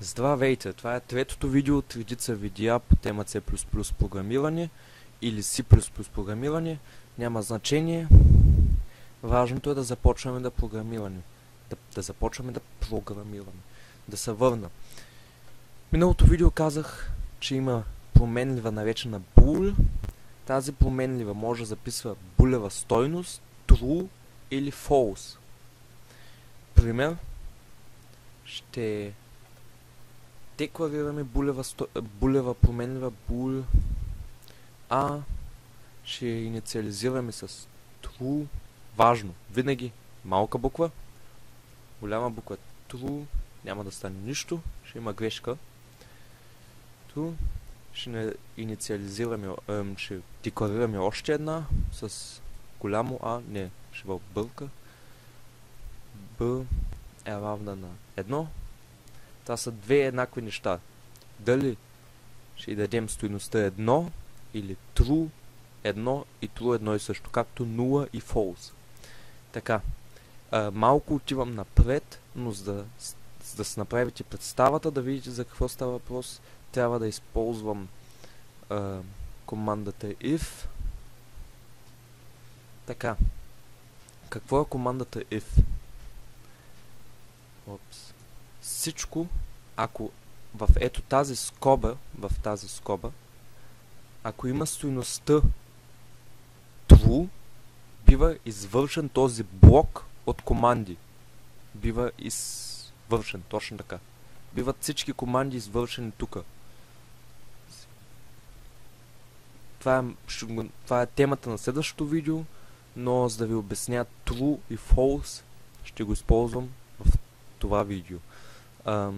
Здравейте! Това е третото видео от редица видеа по тема C++ програмиране или C++ програмиране. Няма значение. Важното е да започваме да програмираме. Да започваме да програмираме. Да се върна. В миналото видео казах, че има променлива наречена bool. Тази променлива може да записва булева стойност, true или false. Пример. Ще декларираме булева променлива bool A. Ще инициализираме с true. Важно. Винаги малка буква. Голяма буква true. Няма да стане нищо. Ще има грешка. True. Ще инициализираме, ще декларираме още една с голямо А. Не, ще бърка. B е равна на 1. Това са две еднакви неща. Дали ще дадем стойността 1 или true 1 и true 1 и също, както 0 и false. Така, малко отивам напред, но за да си направите представата, да видите за какво става въпрос, трябва да използвам командата if. Така, какво е командата if? Всичко, ако в ето тази скоба, ако има стойността true, бива извършен този блок от команди. Бива извършен, точно така. Биват всички команди извършени тук. Това е темата на следващото видео, но за да ви обясня true и false, ще го използвам в това видео. Cout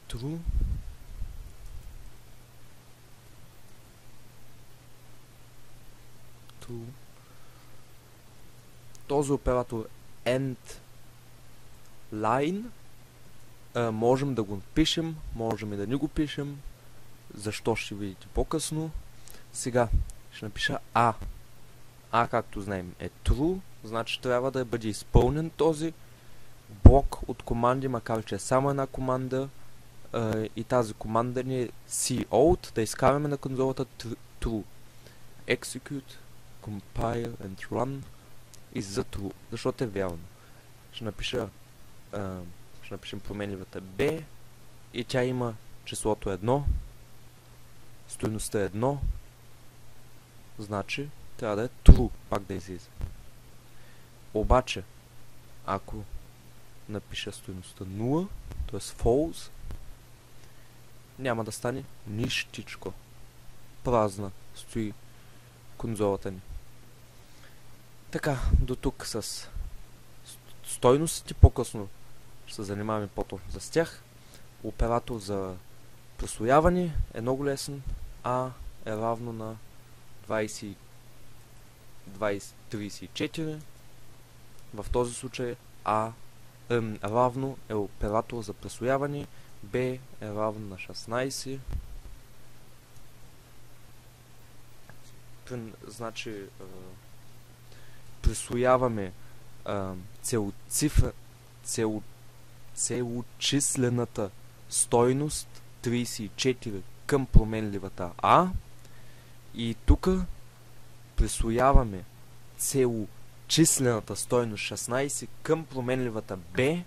true този оператор end line можем да го пишем, можем и да не го пишем. Защо ще видите по-късно. Сега ще напиша A. A, както знаем, е true, значи трябва да бъде изпълнен този блок от команди, макар че е само една команда и тази команда ни е cout, да изкараме на конзолата true. Execute, compile and run и за true, защото е вярно. Ще напишем променливата b и тя има числото 1, стойността 1, значи трябва да е true, пак да излиза. Обаче, ако напиша стойността 0, т.е. false, няма да стане нищичко. Празна стои конзолата ни. Така, до тук с стойностите, по-късно ще се занимаваме по-точно с тях. Оператор за присвояване е много лесен. А е равно на 34. В този случай равно е оператор за присвояване. B е равно на 16. Значи присвояваме целочислената стойност 34 към променливата A и тук присвояваме целочислената стойност 16 към променливата B.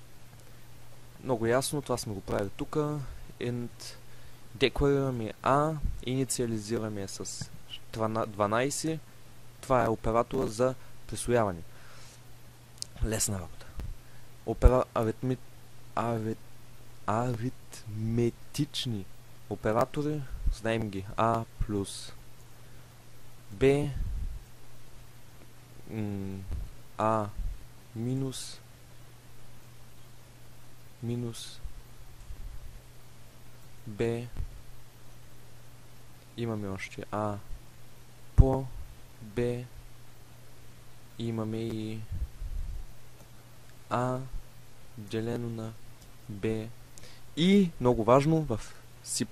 Много ясно, това сме го правили тук. Декларираме A, инициализираме с 12. Това е оператора за присвояване. Лесна работа. Аритметични оператори, знаем ги. A плюс B, A минус B, имаме още A по B, имаме и A делено на B и много важно в C++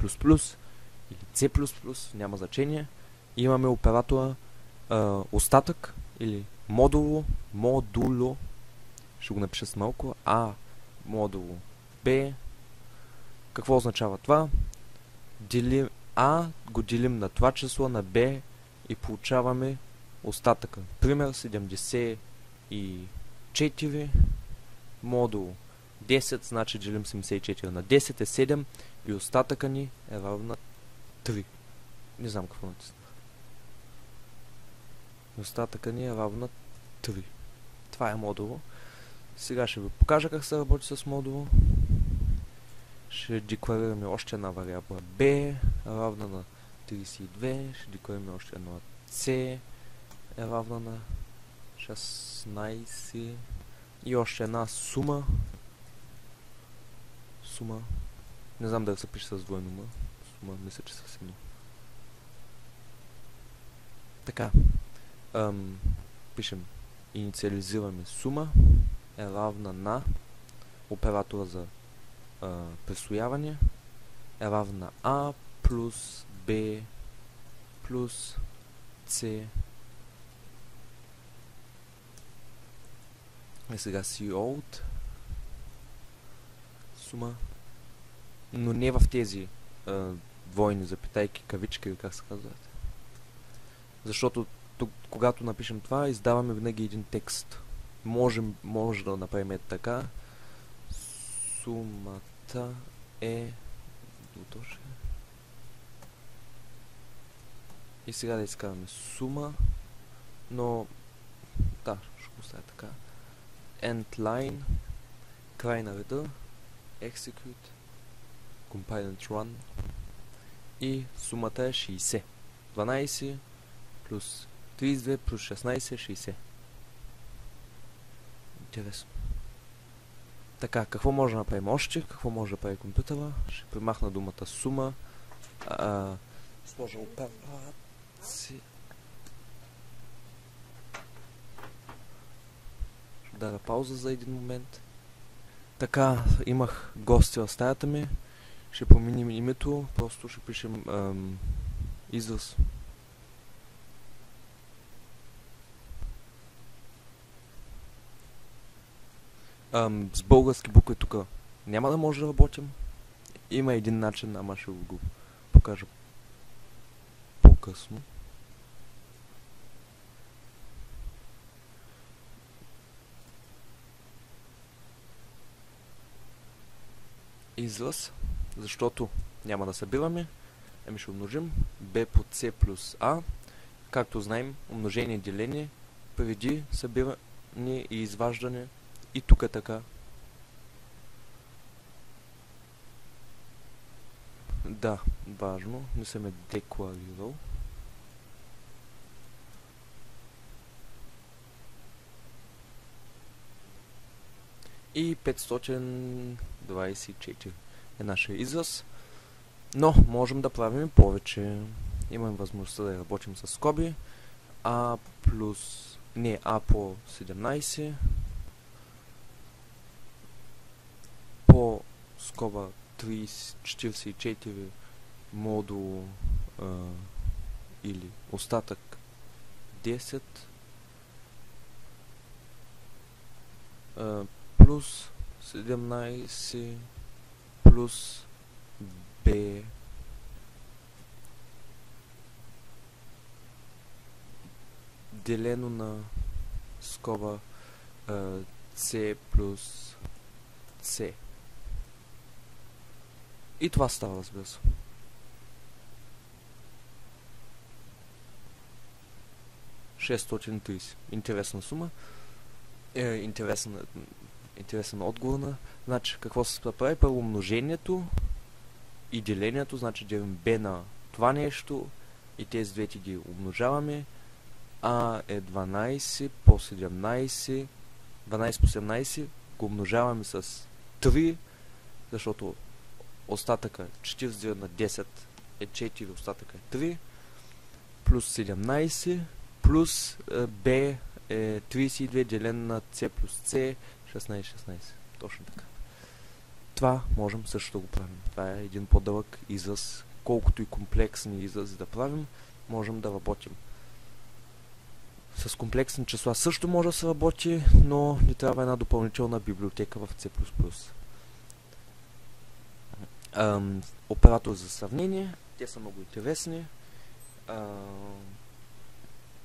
или C++, няма значение, имаме оператора остатък или модуло, ще го напиша с малко, А модуло Б. Какво означава това? А го делим на това число, на Б и получаваме остатъка. Пример 74 модул 10, значи делим 74 на 10 е 7 и остатъка ни е равна 3. Не знам какво натиснах. Остатъка ни е равна 3. Това е модуло. Сега ще ви покажа как се работи с модуло. Ще декларираме още една вариабла B равна на 32. Ще декларираме още една C е равна на 16. И още една сума. Не знам дали се пише с двойно м. Сума, мисля, че съвсем много. Така. Пишем. Инициализираме сума е равна на оператора за присвояване е равна А плюс Б плюс С. И сега COUT сума, но не в тези двойни запитайки, кавички или как се казват. Защото тук, когато напишем това, издаваме винаги един текст. Може да направим така. Сумата е... И сега да изкараме сума, но... Да, ще го оставя така. End line, край на реда, execute, compile and run и сумата е 60. 12 плюс 32 плюс 16 60. Интересно. Така, какво може да направим още? Какво може да прави компютъра? Ще примахна думата сума. Сложа операция. Ще дара пауза за един момент. Така, имах гости в стаята ми. Ще променим името. Просто ще пишем израз. С български букви тук няма да може да работим. Има един начин, ама ще го покажа по-късно. Израз, защото няма да събираме, ще умножим b по c плюс a. Както знаем, умножение и деление преди събиране и изваждане. И тук е така. Да, важно, не съм е декларирал. И 524 е нашия израз. Но можем да правим повече. Имаме възможността да работим с скоби. А плюс... Не, А по 17. По скоба 44 модул или остатък 10 плюс 17 плюс B делено на скоба C плюс C. И това става, разбира се. $630. Интересна сума. Интересен отговор на... Значи, какво се прави? Първо умножението и делението, значи делим B на това нещо и тези двете ги умножаваме. А е 12 по 17. 12 по 17 го умножаваме с 3, защото остатъка 49 на 10 е 4, остатъка е 3, плюс 17, плюс B е 32 делен на C плюс C, 16. Точно така. Това можем също да го правим. Това е един по-дълъг израз. Колкото и комплексни изрази да правим, можем да работим. С комплексни числа също може да се работи, но ни трябва една допълнителна библиотека в C++. Оператор за сравнение. Те са много интересни.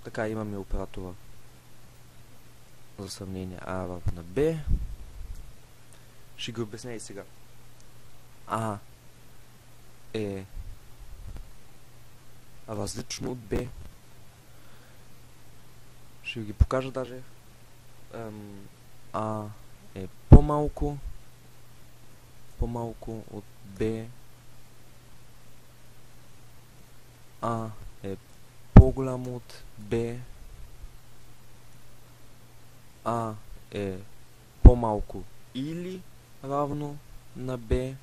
Така, имаме оператора за сравнение А равно на Б. Ще ги обясня и сега. А е различно от Б. Ще ви ги покажа даже. А е по-малко от Б. А е по-голямо от Б. А е по-малко или равно на Б.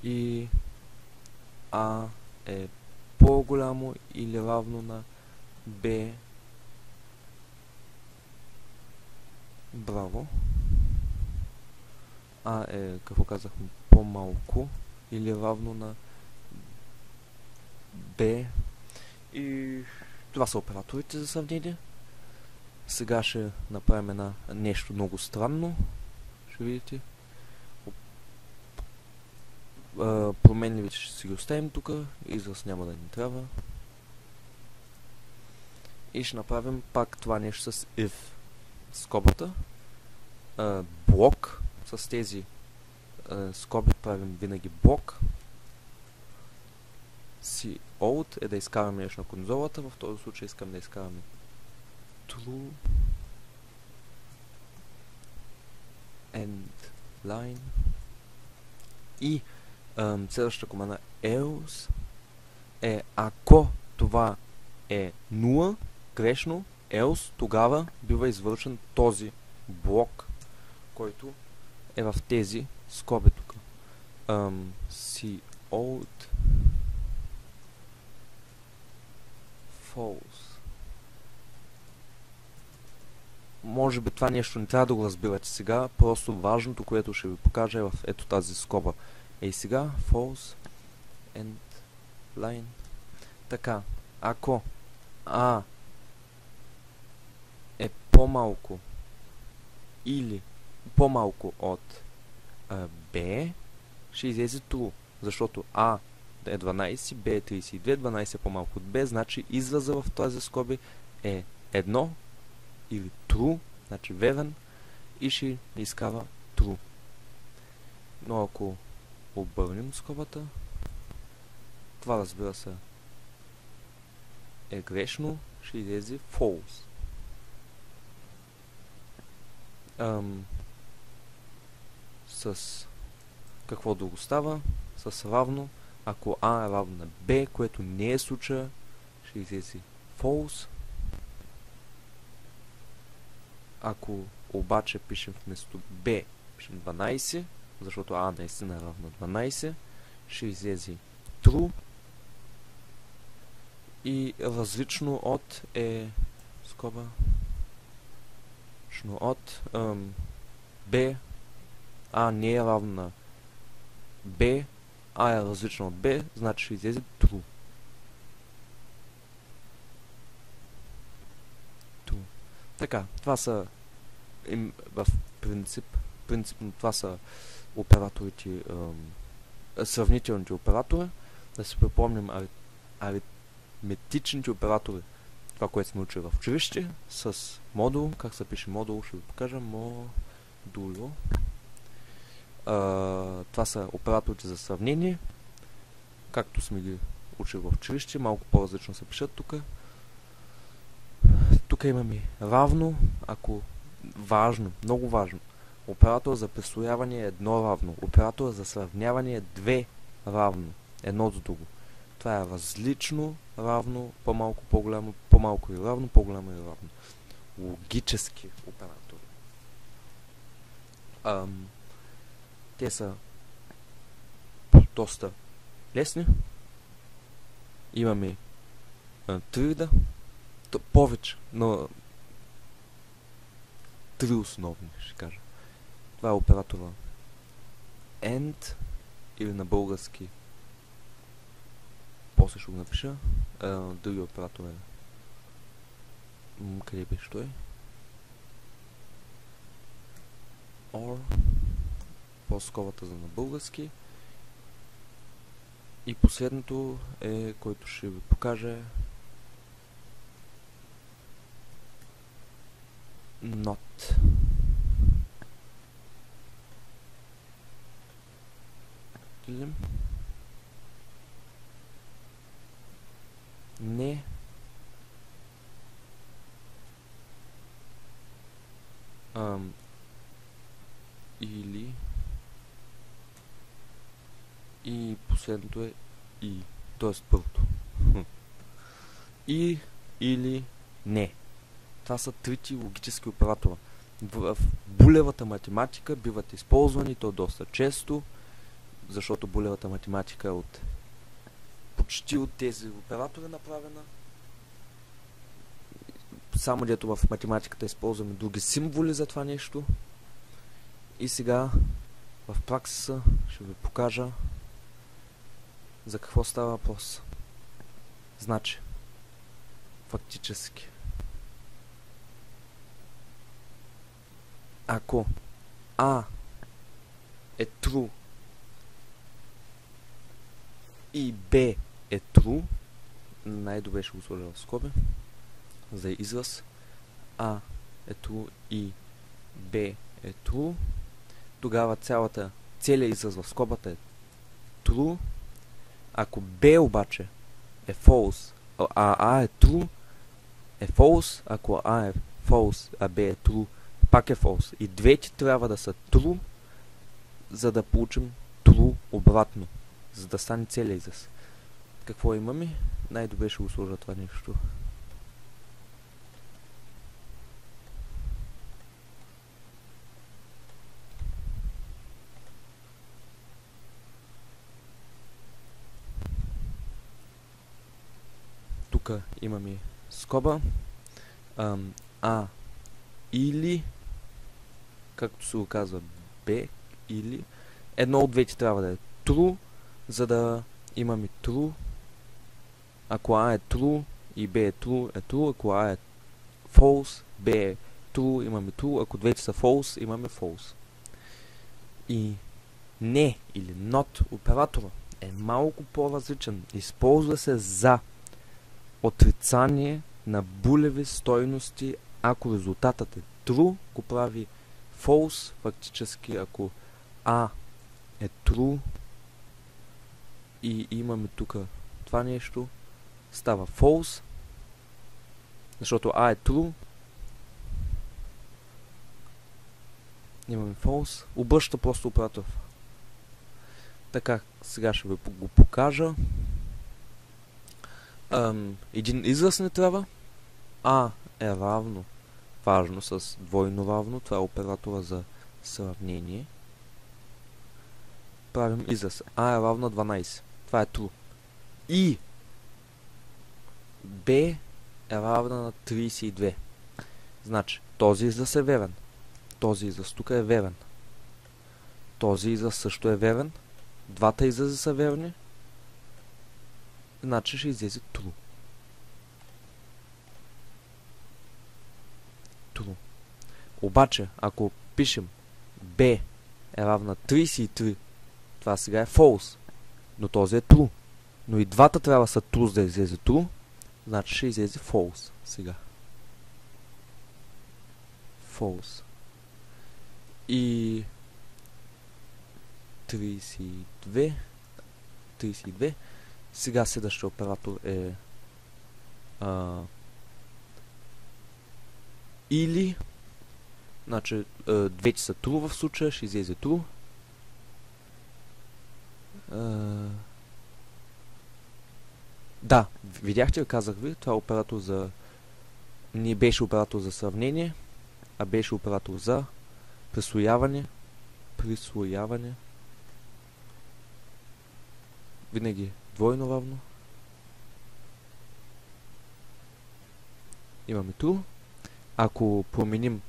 И А е по-голямо или равно на Б. Браво. А е, какво казахме, по-малко или равно на Б. И това са операторите за сравнение. Сега ще направим нещо много странно. Ще видите. Променливите ще си ги оставим тук. Израз няма да ни трябва. И ще направим пак това нещо с if. Скобата. Блок. С тези скоби правим винаги блок. Cout е да изкараме нещо на конзолата. В този случай искам да изкараме true end line. И следващата команда else е ако това е 0, грешно, else, тогава бива извършен този блок, който е в тези скоби тук. Cout false. Може би това нещо не трябва да го разбирате сега, просто важното, което ще ви покажа е в ето тази скоба. Ей сега, false end line. Така, ако А е по-малко или по-малко от B, ще излезе true, защото А е 12, B е 32, 12 е по-малко от B, значи израза в тази скоби е 1 или true, значи верен, и ще изкара true. Но ако обърнем скобата, това разбира се е грешно, ще излезе false. С какво друго става? С равно. Ако А е равно на B, което не е случая, ще излезе false. Ако обаче пишем вместо B, пишем 12, защото А наистина е равно на 12, ще излезе true. И различно от е скоба от B. А не е равно на B, А е различно от B, значи ще излезе true. Така, това са в принципно това са операторите, сравнителните оператори. Да си припомним аритметичните оператори, това, което сме учили в училище, с модул. Как се пише модул, ще ви покажа. Модуло. Това са операторите за сравнение, както сме ги учили в училище, малко по-различно се пишат тук. Тук имаме равно, ако важно, много важно. Оператор за присвояване е 1 равно. Оператор за сравняване е 2 равно. Едно до друго. Това е различно, равно, по-малко, по-голямо, по-малко и равно, по-голямо и равно. Логически оператори. Те са доста лесни. Имаме 3 вида. Повече, но 3 основни, ще кажа. Това е оператора AND, или на български, после ще го напиша. Други оператор е Къде беше той? Or. По-сковата за на български. И последното е, който ще ви покажа, not. Не. Или. И последното е и. Тоест първото. И, или, не. Това са трите логически оператора. В булевата математика биват използвани то доста често, защото булевата математика е почти от тези оператори направена. Само дето в математиката използваме други символи за това нещо. И сега в практика ще ви покажа за какво става въпрос. Значи, фактически, ако А е true и Б е true, най-добре ще го сложа в скоби за израз. А е true и Б е true, тогава целият израз в скобата е true. Ако B обаче е false, а A е true, е false. Ако A е false, а B е true, пак е false. И двете трябва да са true, за да получим true обратно, за да стане целият израз. Какво имаме? Най-добре ще го сложа това нещо. Тук имаме скоба. А или, както се го казва, Б или. Едно от двете трябва да е true, за да имаме true. Ако А е true и Б е true, е true. Ако А е false, Б е true, имаме true. Ако двете са false, имаме false. И не или not оператора е малко по-различен. Използва се за отрицание на булеви стойности. Ако резултатът е true, го прави false. Фактически, ако A е true и имаме тук това нещо, става false, защото A е true, имаме false, обръща просто оператор. Така, сега ще ви го покажа. Един израз не трябва. А е равно, важно, с двойно равно. Това е оператора за сравнение. Правим израз. А е равно 12. Това е true. И Б е равна на 32. Значи, този израз е верен. Този израз тук е верен. Този израз също е верен. Двата изрази са верни. Значи ще излезе true. True. Обаче, ако пишем B е равна 33, това сега е false. Но този е true. Но и двата трябва да са true, за да излезе true. Значи ще излезе false сега. False. И 32. Сега следващия оператор е или, значи двете са true в случая, ще излезе true. Да, видяхте, казах ви, това е оператор за... Не беше оператор за сравнение, а беше оператор за присвояване. Винаги двойно равно. Имаме true. Ако променим,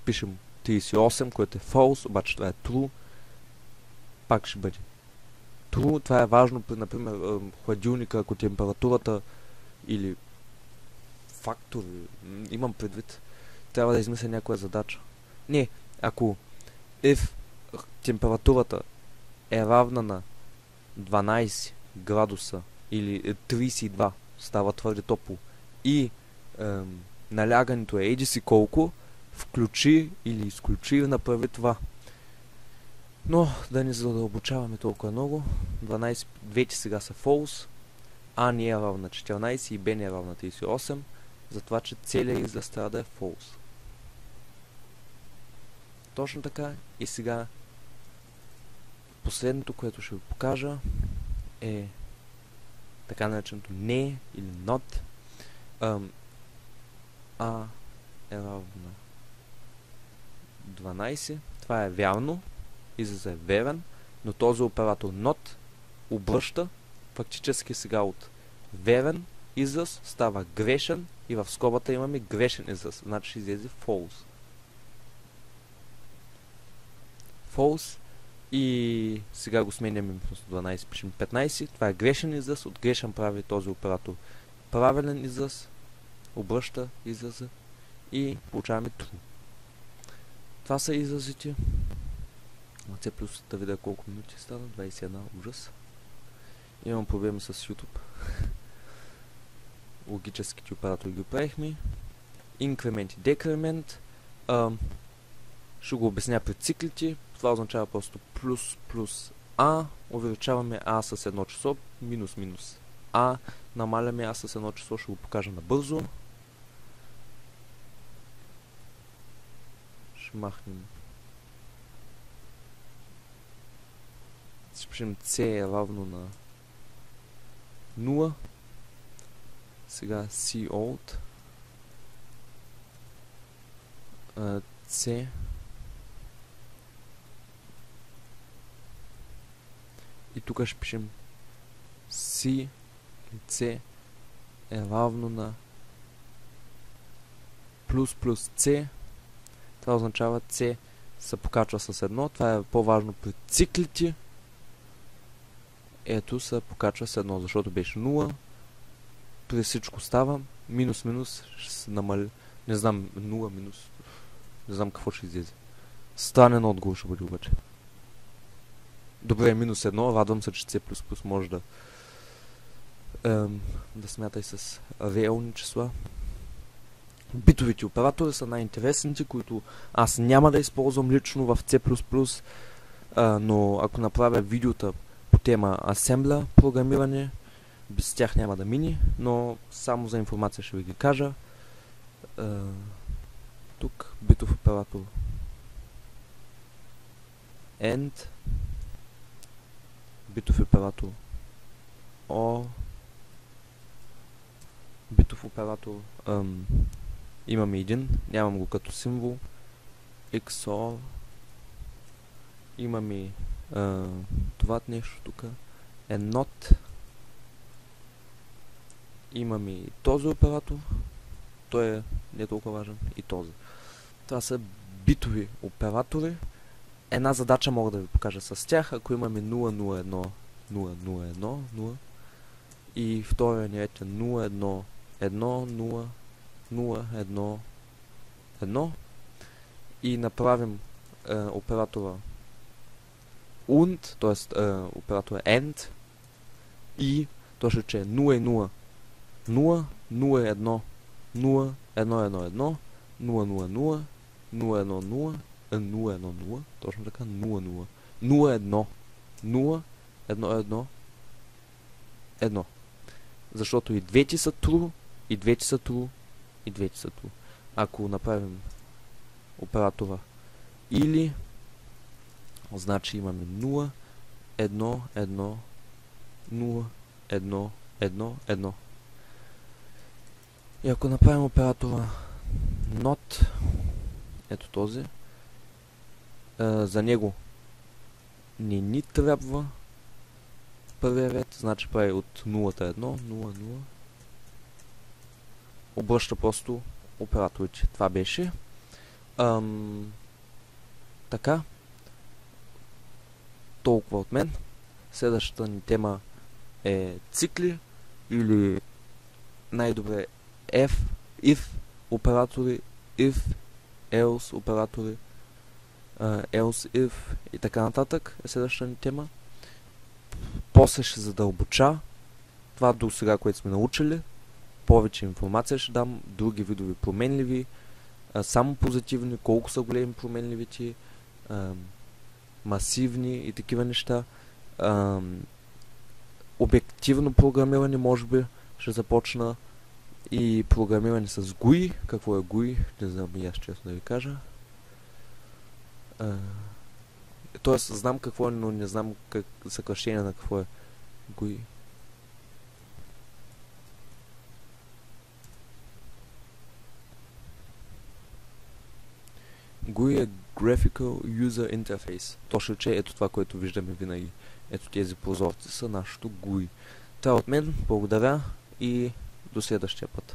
пишем 38, което е false, обаче това е true, пак ще бъде true. Това е важно при, например, хладилника, ако температурата или фактор. Имам предвид. Трябва да измисля някоя задача. Не, ако F температурата е равна на 12 градуса или 32, става твърде топло, и налягането е еди си колко, включи или изключи и направи това. Но да не задълбочаваме толкова много. 12, двете сега са false. А не е равна 14 и Б не е равна 38. Затова, че целият израз трябва да е false. Точно така. И сега последното, което ще ви покажа, е така нареченото не или not. А е равна 12. Това е вярно. Изразът е верен, но този оператор not обръща фактически сега от верен израз става грешен и в скобата имаме грешен израз. Значи ще излезе false. False. И сега го сменяме вместо 12, пишем 15. Това е грешен израз. От грешен прави този оператор правилен израз. Обръща израза. И получаваме true. Това са изразите. C++ да видя колко минути стана. 21. Ужас. Имам проблеми с YouTube. Логическите оператори ги правихме. Инкремент и декремент. Ще го обясня при циклите. Това означава просто плюс А. Увеличаваме А с едно число. Минус А. Намаляме А с едно число. Ще го покажа набързо. Ще махнем. Ще пишем C е равно на 0. Сега C old. C. И тук ще пишем C или C е равно на плюс C. Това означава C се покачва с 1. Това е по-важно при циклите. Ето се покачва с 1, защото беше 0. При всичко става. Минус ще се намали. Не знам, 0 минус. Не знам какво ще излезе. Странен отговор ще бъде обаче. Добре, минус 1. Радвам се, че C++ може да смята и с реални числа. Битовите оператори са най-интересните, които аз няма да използвам лично в C++, но ако направя видеота по тема асембля програмиране, без тях няма да мини, но само за информация ще ви ги кажа. Тук битов оператор AND, битов оператор OR, битов оператор имаме един, нямам го като символ, XOR, имаме това нещо тук е NOT, имаме и този оператор, той е не толкова важен, и този. Това са битови оператори. Една задача мога да ви покажа с тях, ако имаме 001, 001, 0 и втория ни е 01, 1, 0, 0, 1, 1 и направим оператора UND, т.е. оператора AND и точно, че е 0 и 0, 0, 0, 1, 0, 1, 1, 1, 0, 0, 0, 0, 1, 0, точно така, 0, 0, 0, 1, 0, 1, 1, 1. Защото и двете са true, и двете са true, и двете са true. Ако направим оператора или, значи имаме 0, 1, 1, 0, 1, 1, 1. И ако направим оператора not, ето този, за него не ни трябва първия ред, значи прави от 0 1, 0, 0. Обръща просто операторите. Това беше. Така. Толкова от мен. Следващата ни тема е цикли или най-добре F if оператори, if, else оператори, else if и така нататък е следващата ни тема. После ще задълбоча това до сега, което сме научили. Повече информация ще дам, други видови променливи, само позитивни, колко са големи променливите, масивни и такива неща. Обективно програмиране, може би, ще започна и програмиране с GUI. Какво е GUI? Не знам и аз честно да ви кажа. Тоест, знам какво е, но не знам съкръщение на какво е GUI. GUI е Graphical User Interface. Точно, че ето това, което виждаме винаги. Ето тези прозорци са нашото GUI. Това от мен. Благодаря и до следващия път.